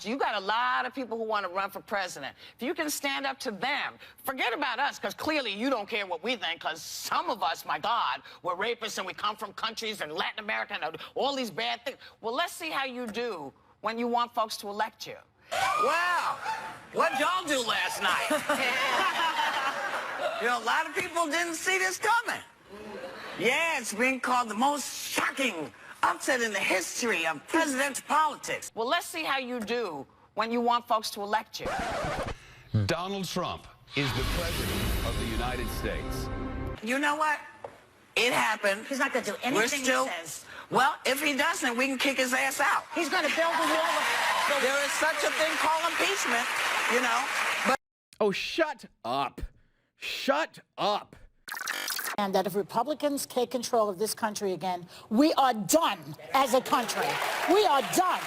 You got a lot of people who want to run for president. If you can stand up to them, forget about us, because clearly you don't care what we think, because some of us, my God, we're rapists and we come from countries in Latin America and all these bad things. Well, let's see how you do when you want folks to elect you. Wow, what'd y'all do last night? You know, a lot of people didn't see this coming. Yeah, it's being called the most shocking upset in the history of presidential politics. Well, let's see how you do when you want folks to elect you. Donald Trump is the president of the United States. You know what? It happened. He's not going to do anything he says. Well, if he doesn't, we can kick his ass out. He's going to build a wall. There is such a thing called impeachment, you know. But oh, shut up. Shut up. And that if Republicans take control of this country again, we are done as a country. We are done.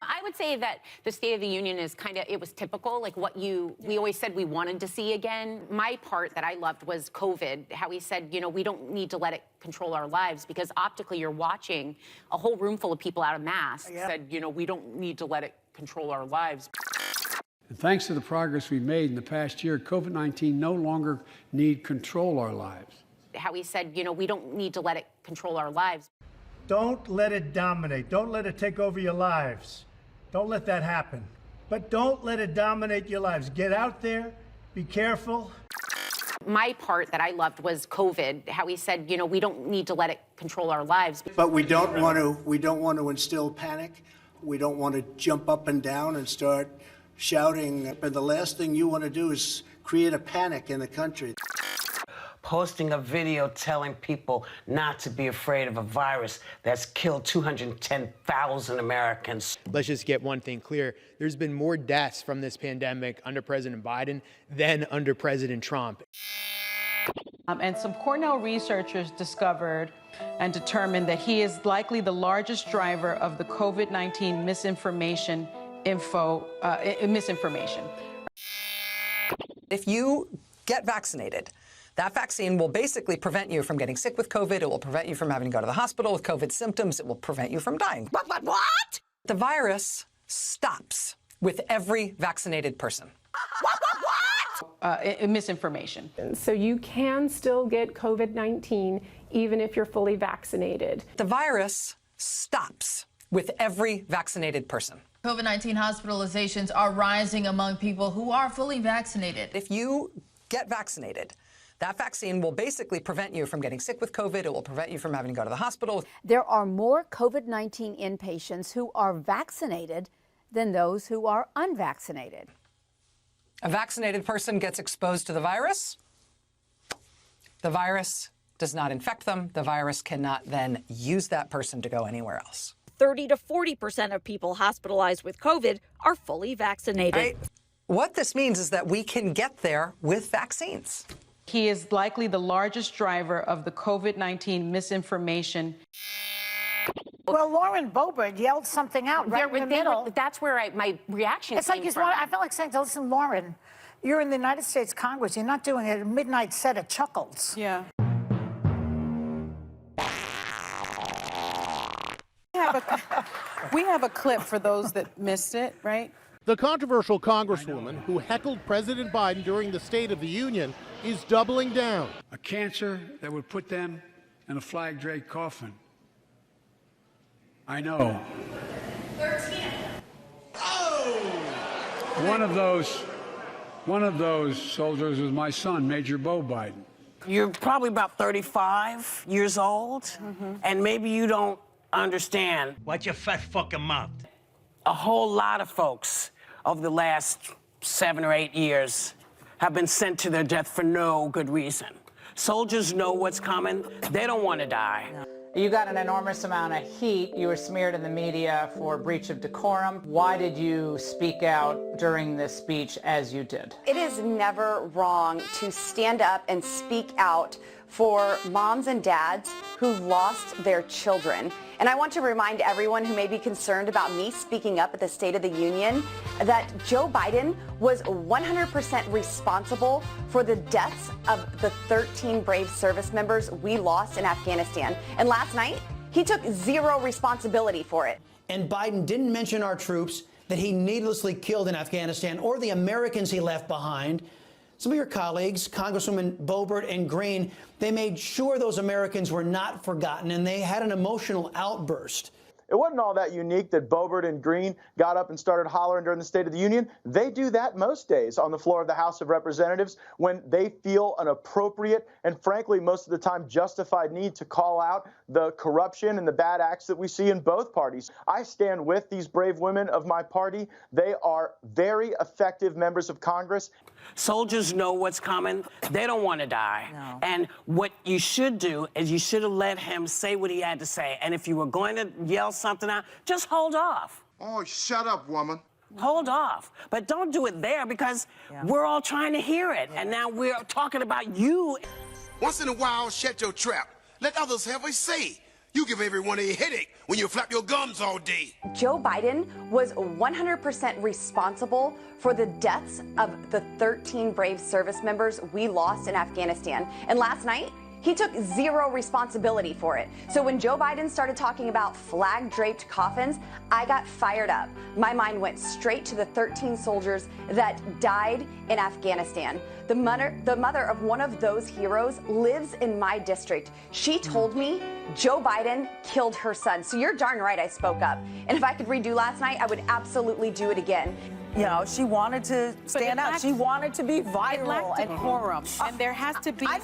I would say that the State of the Union is it was typical, like what we always said we wanted to see again. My part that I loved was COVID, how he said, you know, we don't need to let it control our lives, because optically you're watching a whole room full of people out of masks. Yep. Said, you know, we don't need to let it control our lives. And thanks to the progress we've made in the past year, COVID-19 no longer need control our lives. How he said, you know, we don't need to let it control our lives. Don't let it dominate. Don't let it take over your lives. Don't let that happen. But don't let it dominate your lives. Get out there, be careful. My part that I loved was COVID, how he said, you know, we don't need to let it control our lives. But we don't want to instill panic. We don't want to jump up and down and start shouting. But the last thing you want to do is create a panic in the country. posting a video telling people not to be afraid of a virus that's killed 210,000 Americans. Let's just get one thing clear. There's been more deaths from this pandemic under President Biden than under President Trump. And some Cornell researchers discovered and determined that he is likely the largest driver of the COVID-19 misinformation. If you get vaccinated, that vaccine will basically prevent you from getting sick with COVID. It will prevent you from having to go to the hospital with COVID symptoms. It will prevent you from dying. What? The virus stops with every vaccinated person. Misinformation. So you can still get COVID-19 even if you're fully vaccinated. The virus stops with every vaccinated person. COVID-19 hospitalizations are rising among people who are fully vaccinated. If you get vaccinated, that vaccine will basically prevent you from getting sick with COVID. It will prevent you from having to go to the hospital. There are more COVID-19 inpatients who are vaccinated than those who are unvaccinated. A vaccinated person gets exposed to the virus. The virus does not infect them. The virus cannot then use that person to go anywhere else. 30 to 40% of people hospitalized with COVID are fully vaccinated. Right. What this means is that we can get there with vaccines. He is likely the largest driver of the COVID-19 misinformation. Well, Lauren Boebert yelled something out right in the middle. That's where my reaction It's like I felt like saying, listen, Lauren, you're in the United States Congress. You're not doing a midnight set of chuckles. Yeah. We have a clip for those that missed it, right? The controversial congresswoman who heckled President Biden during the State of the Union is doubling down. A cancer that would put them in a flag-draped coffin. I know. 13. Oh! One of those soldiers was my son, Major Bo Biden. You're probably about 35 years old, and maybe you don't understand. Watch your fat fucking mouth. A whole lot of folks over the last 7 or 8 years have been sent to their death for no good reason. Soldiers know what's coming. They don't want to die. You got an enormous amount of heat. You were smeared in the media for breach of decorum. Why did you speak out during this speech as you did? It is never wrong to stand up and speak out for moms and dads who lost their children. And I want to remind everyone who may be concerned about me speaking up at the State of the Union that Joe Biden was 100% responsible for the deaths of the 13 brave service members we lost in Afghanistan. And last night, he took zero responsibility for it. And Biden didn't mention our troops that he needlessly killed in Afghanistan or the Americans he left behind. Some of your colleagues, Congresswoman Boebert and Green, they made sure those Americans were not forgotten, and they had an emotional outburst. It wasn't all that unique that Boebert and Green got up and started hollering during the State of the Union. They do that most days on the floor of the House of Representatives when they feel an appropriate and, frankly, most of the time justified need to call out the corruption and the bad acts that we see in both parties. I stand with these brave women of my party. They are very effective members of Congress. Soldiers know what's coming. They don't want to die. No. And what you should do is you should have let him say what he had to say. And if you were going to yell something out, just hold off. Oh, shut up, woman. Hold off. But don't do it there because we're all trying to hear it. And now we're talking about you. Once in a while, shut your trap. Let others have a say. You give everyone a headache when you flap your gums all day. Joe Biden was 100% responsible for the deaths of the 13 brave service members we lost in Afghanistan. And last night, he took zero responsibility for it. So when Joe Biden started talking about flag-draped coffins, I got fired up. My mind went straight to the 13 soldiers that died in Afghanistan. The mother of one of those heroes lives in my district. She told me Joe Biden killed her son. So you're darn right I spoke up. And if I could redo last night, I would absolutely do it again. You know, she wanted to stand out. She wanted to be viral and decorum. And there has to be I'm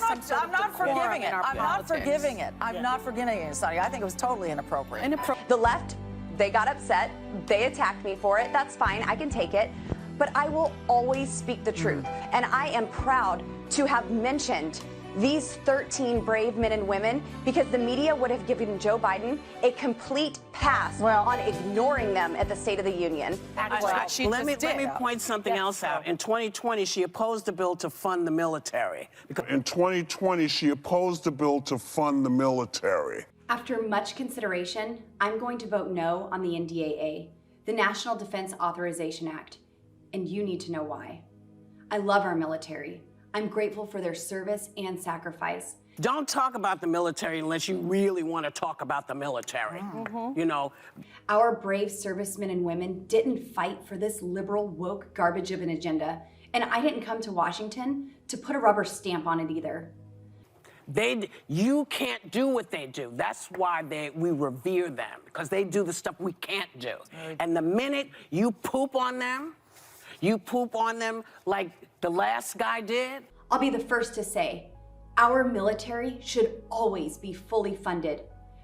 not forgiving it. I'm not forgiving it. I'm not forgiving it, Sonny. I think it was totally inappropriate. The left, they got upset. They attacked me for it. That's fine. I can take it. But I will always speak the truth. And I am proud to have mentioned these 13 brave men and women because the media would have given Joe Biden a complete pass on ignoring them at the State of the Union. Let me point something else out. In 2020, she opposed the bill to fund the military. In 2020, she opposed the bill to fund the military. After much consideration, I'm going to vote no on the NDAA, the National Defense Authorization Act, and you need to know why. I love our military. I'm grateful for their service and sacrifice. Don't talk about the military unless you really want to talk about the military. You know, our brave servicemen and women didn't fight for this liberal, woke garbage of an agenda. And I didn't come to Washington to put a rubber stamp on it either. You can't do what they do. That's why we revere them, because they do the stuff we can't do. And the minute you poop on them like the last guy did. I'll be the first to say, our military should always be fully funded,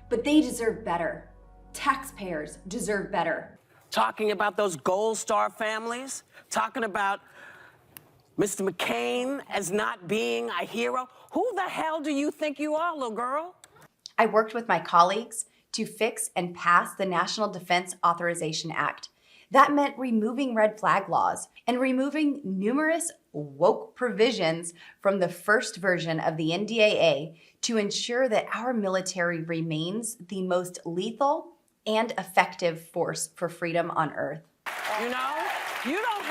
but they deserve better. Taxpayers deserve better. Talking about those Gold Star families, talking about Mr. McCain as not being a hero. Who the hell do you think you are, little girl? I worked with my colleagues to fix and pass the National Defense Authorization Act. That meant removing red flag laws and removing numerous woke provisions from the first version of the NDAA to ensure that our military remains the most lethal and effective force for freedom on earth. You know, you don't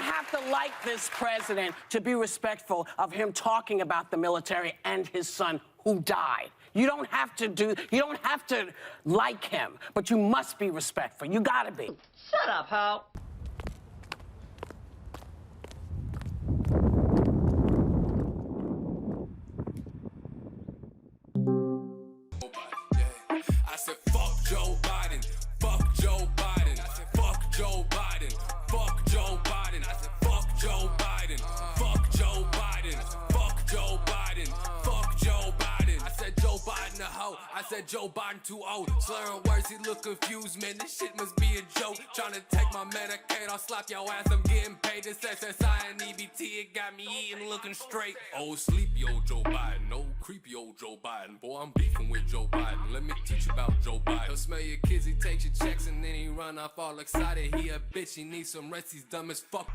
have to like this president to be respectful of him talking about the military and his son who died. You don't have to like him, but you must be respectful. You gotta be. Shut up, Ho. I said, fuck Joe Biden. Fuck Joe Biden. I said, fuck Joe Biden. Fuck Joe Biden. I said, fuck Joe Biden. Fuck Joe Biden. Fuck Joe Biden. Fuck Joe Biden. I said, Joe Biden a hoe. I said, Joe Biden too old. Slurring words, he look confused, man. This shit must be a joke. Trying to take my Medicaid, I'll slap your ass. I'm getting paid. This SSI and EBT, it got me eating, looking straight. Oh, sleepy old Joe Biden. Oh, creepy old Joe Biden. Boy, I'm beefing with Joe Biden. Let me teach you about Joe Biden. He'll smell your kids, he takes your checks, and then he run off all excited. He a bitch, he needs some rest, he's dumb as fuck.